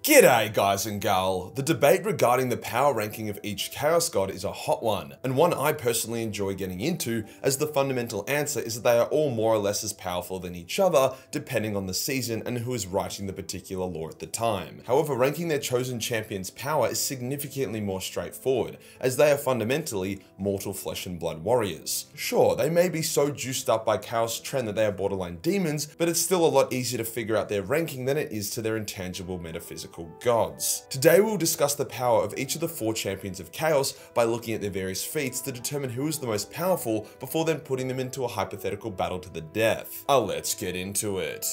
G'day guys and gal. The debate regarding the power ranking of each Chaos God is a hot one, and one I personally enjoy getting into, as the fundamental answer is that they are all more or less as powerful than each other, depending on the season and who is writing the particular lore at the time. However, ranking their chosen champion's power is significantly more straightforward, as they are fundamentally mortal flesh and blood warriors. Sure, they may be so juiced up by Chaos Trend that they are borderline demons, but it's still a lot easier to figure out their ranking than it is to their intangible metaphysical gods. Today we'll discuss the power of each of the 4 champions of Chaos by looking at their various feats to determine who is the most powerful before then putting them into a hypothetical battle to the death. Let's get into it.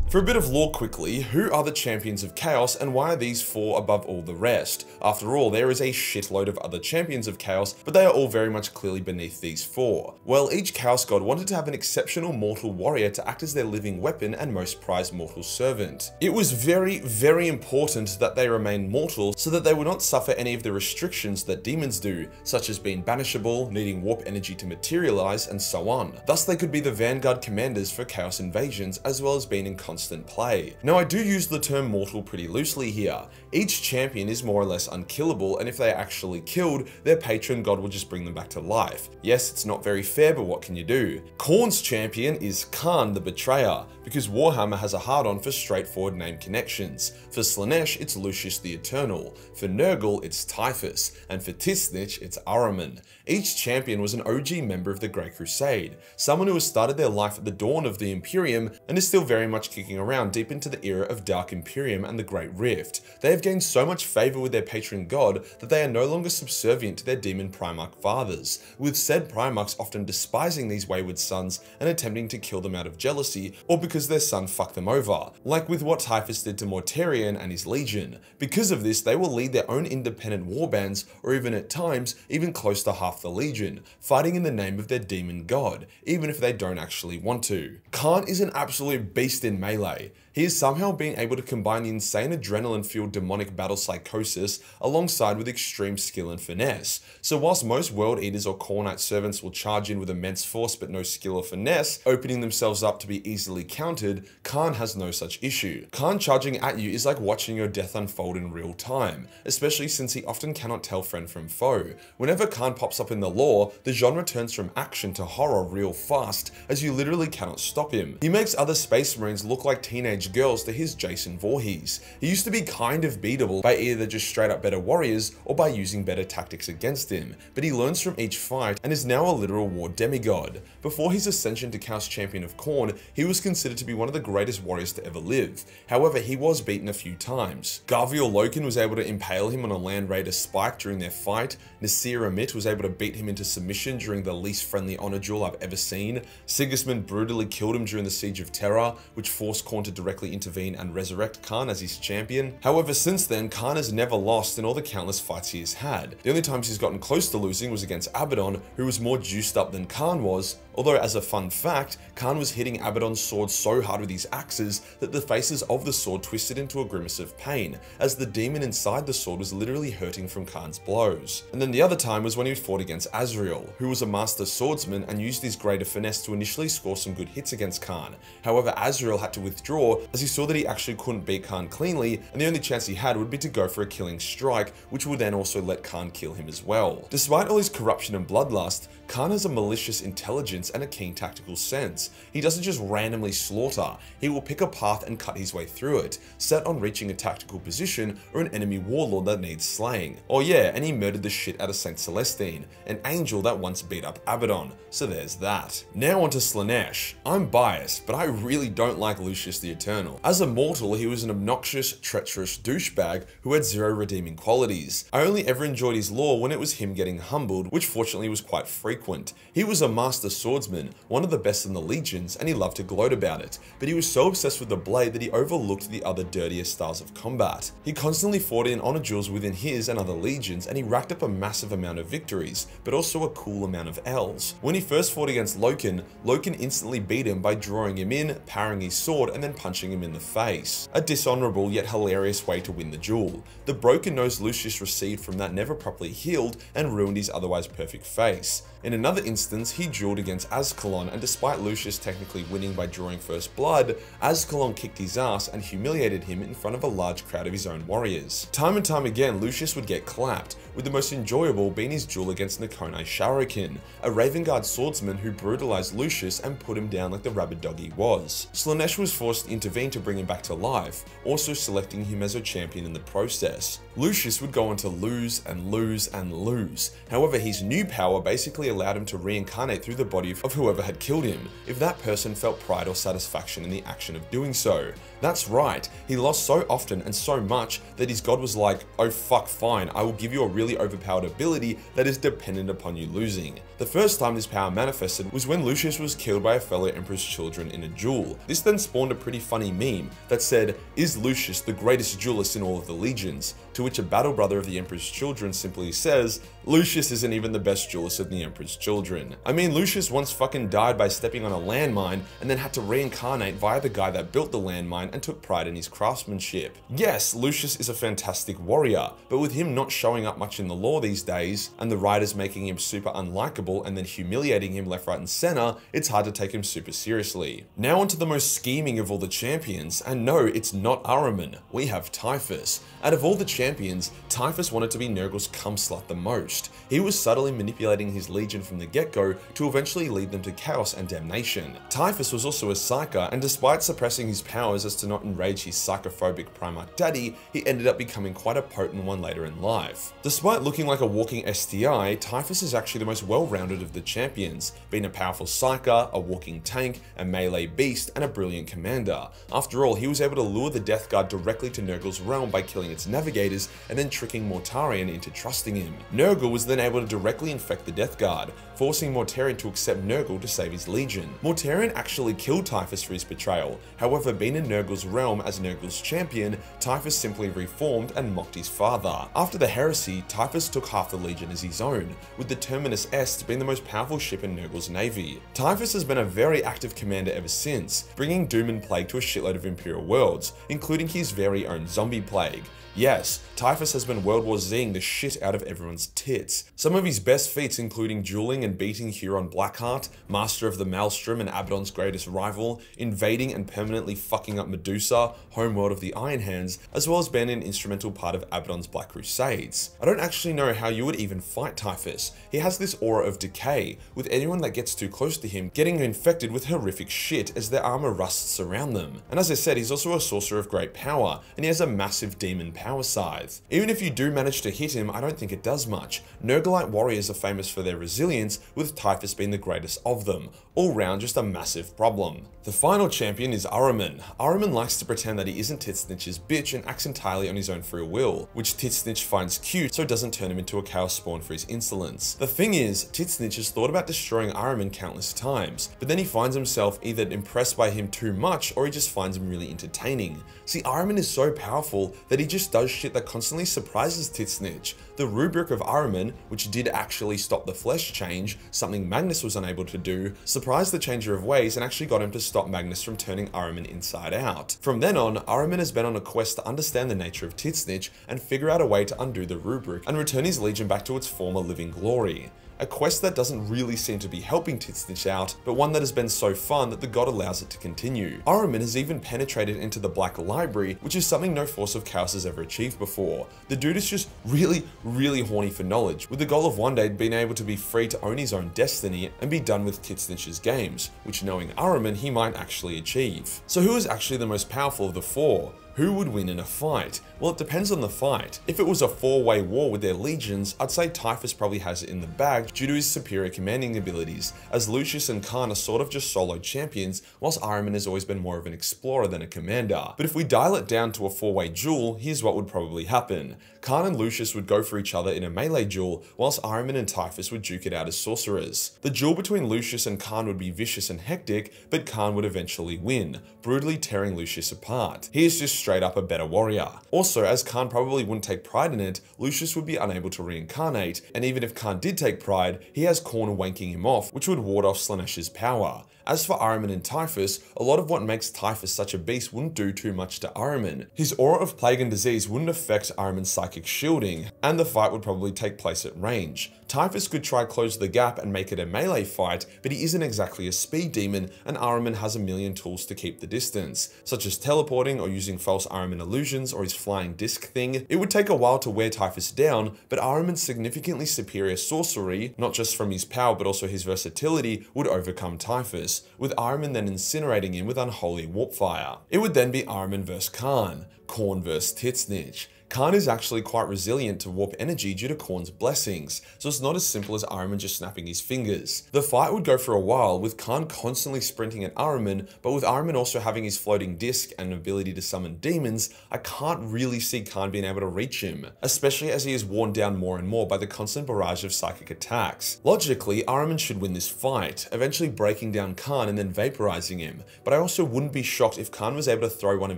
For a bit of lore quickly, who are the champions of Chaos and why are these 4 above all the rest? After all, there is a shitload of other champions of Chaos, but they are all very much clearly beneath these 4. Well, each Chaos God wanted to have an exceptional mortal warrior to act as their living weapon and most prized mortal servant. It was very important that they remain mortal so that they would not suffer any of the restrictions that demons do, such as being banishable, needing warp energy to materialize, and so on. Thus, they could be the vanguard commanders for Chaos invasions, as well as being in constant play. Now, I do use the term mortal pretty loosely here. Each champion is more or less unkillable, and if they are actually killed, their patron god will just bring them back to life. Yes, it's not very fair, but what can you do? Khorne's champion is Kharn the Betrayer, because Warhammer has a hard-on for straightforward name connections. For Slaanesh, it's Lucius the Eternal. For Nurgle, it's Typhus. And for Tiznych, it's Ahriman. Each champion was an OG member of the Great Crusade, someone who has started their life at the dawn of the Imperium and is still very much kicking around deep into the era of Dark Imperium and the Great Rift. They have gained so much favor with their patron god that they are no longer subservient to their demon Primarch fathers, with said Primarchs often despising these wayward sons and attempting to kill them out of jealousy or because their son fucked them over, like with what Typhus did to Mortarion and his legion. Because of this, they will lead their own independent warbands, or even at times, even close to half the legion, fighting in the name of their demon god, even if they don't actually want to. Kharn is an absolute beast in melee. He is somehow being able to combine the insane adrenaline-fueled demonic battle psychosis alongside with extreme skill and finesse. So whilst most World Eaters or Core Knight servants will charge in with immense force but no skill or finesse, opening themselves up to be easily countered, Kharn has no such issue. Kharn charging at you is like watching your death unfold in real time, especially since he often cannot tell friend from foe. Whenever Kharn pops up in the lore, the genre turns from action to horror real fast, as you literally cannot stop him. He makes other Space Marines look like teenage girls to his Jason Voorhees. He used to be kind of beatable by either just straight up better warriors or by using better tactics against him, but he learns from each fight and is now a literal war demigod. Before his ascension to Chaos Champion of Khorne, he was considered to be one of the greatest warriors to ever live. However, he was beaten a few times. Garviel Loken was able to impale him on a Land Raider spike during their fight. Nasir Amit was able to beat him into submission during the least friendly honor duel I've ever seen. Sigismund brutally killed him during the Siege of Terra, which forced Khorne to directly intervene and resurrect Kharn as his champion. However, since then, Kharn has never lost in all the countless fights he has had. The only times he's gotten close to losing was against Abaddon, who was more juiced up than Kharn was, although as a fun fact, Kharn was hitting Abaddon's sword so hard with his axes that the faces of the sword twisted into a grimace of pain, as the demon inside the sword was literally hurting from Kharn's blows. And then the other time was when he fought against Azrael, who was a master swordsman and used his greater finesse to initially score some good hits against Kharn. However, Azrael had to withdraw as he saw that he actually couldn't beat Kharn cleanly, and the only chance he had would be to go for a killing strike, which would then also let Kharn kill him as well. Despite all his corruption and bloodlust, Kharn has a malicious intelligence and a keen tactical sense. He doesn't just randomly slaughter, he will pick a path and cut his way through it, set on reaching a tactical position or an enemy warlord that needs slaying. Oh yeah, and he murdered the shit out of Saint Celestine, an angel that once beat up Abaddon, so there's that. Now onto Slaanesh. I'm biased, but I really don't like Lucius the Eternal. As a mortal, he was an obnoxious, treacherous douchebag who had zero redeeming qualities. I only ever enjoyed his lore when it was him getting humbled, which fortunately was quite frequent. He was a master swordsman, one of the best in the legions, and he loved to gloat about it, but he was so obsessed with the blade that he overlooked the other dirtier styles of combat. He constantly fought in honor duels within his and other legions, and he racked up a massive amount of victories, but also a cool amount of L's. When he first fought against Loken, Loken instantly beat him by drawing him in, parrying his sword, and then punching him in the face. A dishonorable yet hilarious way to win the duel. The broken nose Lucius received from that never properly healed and ruined his otherwise perfect face. In In another instance, he dueled against Azkaellon, and despite Lucius technically winning by drawing first blood, Azkaellon kicked his ass and humiliated him in front of a large crowd of his own warriors. Time and time again, Lucius would get clapped, with the most enjoyable being his duel against Nakonai Sharakin, a Ravenguard swordsman who brutalized Lucius and put him down like the rabid dog he was. Slaanesh was forced to intervene to bring him back to life, also selecting him as a champion in the process. Lucius would go on to lose and lose and lose. However, his new power basically allowed him to reincarnate through the body of whoever had killed him, if that person felt pride or satisfaction in the action of doing so. That's right, he lost so often and so much that his god was like, oh fuck fine, I will give you a really overpowered ability that is dependent upon you losing. The first time this power manifested was when Lucius was killed by a fellow Emperor's children in a duel. This then spawned a pretty funny meme that said, is Lucius the greatest duelist in all of the legions? To which a battle brother of the Emperor's children simply says, Lucius isn't even the best duelist of the Emperor's children. I mean, Lucius once fucking died by stepping on a landmine and then had to reincarnate via the guy that built the landmine and took pride in his craftsmanship. Yes, Lucius is a fantastic warrior, but with him not showing up much in the lore these days, and the writers making him super unlikable and then humiliating him left, right and center, it's hard to take him super seriously. Now onto the most scheming of all the champions, and no, it's not Ahriman, we have Typhus. Out of all the champions, Typhus wanted to be Nurgle's cum slut the most. He was subtly manipulating his legion from the get-go to eventually lead them to chaos and damnation. Typhus was also a psyker, and despite suppressing his powers as to not enrage his psychophobic Primarch daddy, he ended up becoming quite a potent one later in life. Despite looking like a walking STI, Typhus is actually the most well-rounded of the champions, being a powerful psyker, a walking tank, a melee beast, and a brilliant commander. After all, he was able to lure the Death Guard directly to Nurgle's realm by killing its navigators and then tricking Mortarion into trusting him. Nurgle was then able to directly infect the Death Guard, forcing Mortarion to accept Nurgle to save his legion. Mortarion actually killed Typhus for his betrayal. However, being in Nurgle's realm as Nurgle's champion, Typhus simply reformed and mocked his father. After the heresy, Typhus took half the legion as his own, with the Terminus Est being the most powerful ship in Nurgle's navy. Typhus has been a very active commander ever since, bringing doom and plague to a shitload of Imperial worlds, including his very own zombie plague. Yes, Typhus has been World War Z-ing the shit out of everyone's tits. Some of his best feats including dueling and beating Huron Blackheart, Master of the Maelstrom and Abaddon's greatest rival, invading and permanently fucking up Medusa, homeworld of the Iron Hands, as well as being an instrumental part of Abaddon's Black Crusades. I don't actually know how you would even fight Typhus. He has this aura of decay, with anyone that gets too close to him getting infected with horrific shit as their armor rusts around them. And as I said, he's also a sorcerer of great power, and he has a massive demon power scythe. Even if you do manage to hit him, I don't think it does much. Nurglite warriors are famous for their resilience, with Typhus being the greatest of them. All round just a massive problem. The final champion is Ahriman. Ahriman likes to pretend that he isn't Titsnitch's bitch and acts entirely on his own free will, which Titsnitch finds cute so it doesn't turn him into a chaos spawn for his insolence. The thing is, Titsnitch has thought about destroying Ahriman countless times, but then he finds himself either impressed by him too much or he just finds him really entertaining. See, Ahriman is so powerful that he just does shit that constantly surprises Titsnitch. The rubric of Ahriman, which did actually stop the flesh change, something Magnus was unable to do, surprised the Changer of Ways and actually got him to stop Magnus from turning Ahriman inside out. From then on, Ahriman has been on a quest to understand the nature of Titsnitch and figure out a way to undo the rubric and return his legion back to its former living glory. A quest that doesn't really seem to be helping Titsnitch out, but one that has been so fun that the god allows it to continue. Ahriman has even penetrated into the Black Library, which is something no Force of Chaos has ever achieved before. The dude is just really horny for knowledge, with the goal of one day being able to be free to own his own destiny and be done with Titsnitch's games, which knowing Ahriman he might actually achieve. So who is actually the most powerful of the four? Who would win in a fight? Well, it depends on the fight. If it was a four-way war with their legions, I'd say Typhus probably has it in the bag due to his superior commanding abilities, as Lucius and Khan are sort of just solo champions, whilst Ahriman has always been more of an explorer than a commander. But if we dial it down to a four-way duel, here's what would probably happen. Khan and Lucius would go for each other in a melee duel, whilst Ahriman and Typhus would duke it out as sorcerers. The duel between Lucius and Khan would be vicious and hectic, but Khan would eventually win, brutally tearing Lucius apart. He is just straight up a better warrior. Also, as Khan probably wouldn't take pride in it, Lucius would be unable to reincarnate, and even if Khan did take pride, he has Khorne wanking him off, which would ward off Slaanesh's power. As for Ahriman and Typhus, a lot of what makes Typhus such a beast wouldn't do too much to Ahriman. His aura of plague and disease wouldn't affect Ahriman's psychic shielding, and the fight would probably take place at range. Typhus could try close the gap and make it a melee fight, but he isn't exactly a speed demon, and Ahriman has a million tools to keep the distance, such as teleporting or using false Ahriman illusions or his flying disc thing. It would take a while to wear Typhus down, but Ahriman's significantly superior sorcery, not just from his power but also his versatility, would overcome Typhus, with Ahriman then incinerating him with unholy warp fire. It would then be Ahriman vs Kharn, Khorne vs Titsnitch. Kharn is actually quite resilient to warp energy due to Khorne's blessings, so it's not as simple as Ahriman just snapping his fingers. The fight would go for a while, with Kharn constantly sprinting at Ahriman, but with Ahriman also having his floating disc and ability to summon demons, I can't really see Kharn being able to reach him, especially as he is worn down more and more by the constant barrage of psychic attacks. Logically, Ahriman should win this fight, eventually breaking down Kharn and then vaporizing him, but I also wouldn't be shocked if Kharn was able to throw one of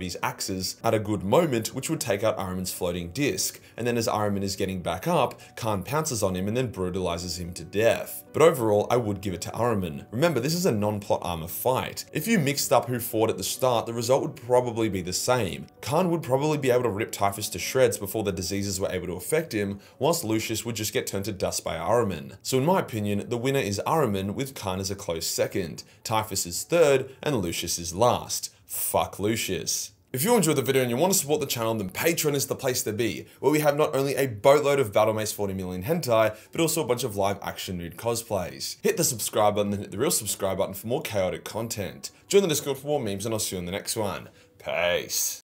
his axes at a good moment, which would take out Ahriman's floating disc, and then as Ahriman is getting back up, Kharn pounces on him and then brutalizes him to death. But overall, I would give it to Ahriman. Remember, this is a non-plot armor fight. If you mixed up who fought at the start, the result would probably be the same. Kharn would probably be able to rip Typhus to shreds before the diseases were able to affect him, whilst Lucius would just get turned to dust by Ahriman. So in my opinion, the winner is Ahriman, with Kharn as a close second. Typhus is third, and Lucius is last. Fuck Lucius. If you enjoyed the video and you want to support the channel, then Patreon is the place to be, where we have not only a boatload of Battlemace 40 million hentai, but also a bunch of live action nude cosplays. Hit the subscribe button and hit the real subscribe button for more chaotic content. Join the Discord for more memes, and I'll see you in the next one. Peace.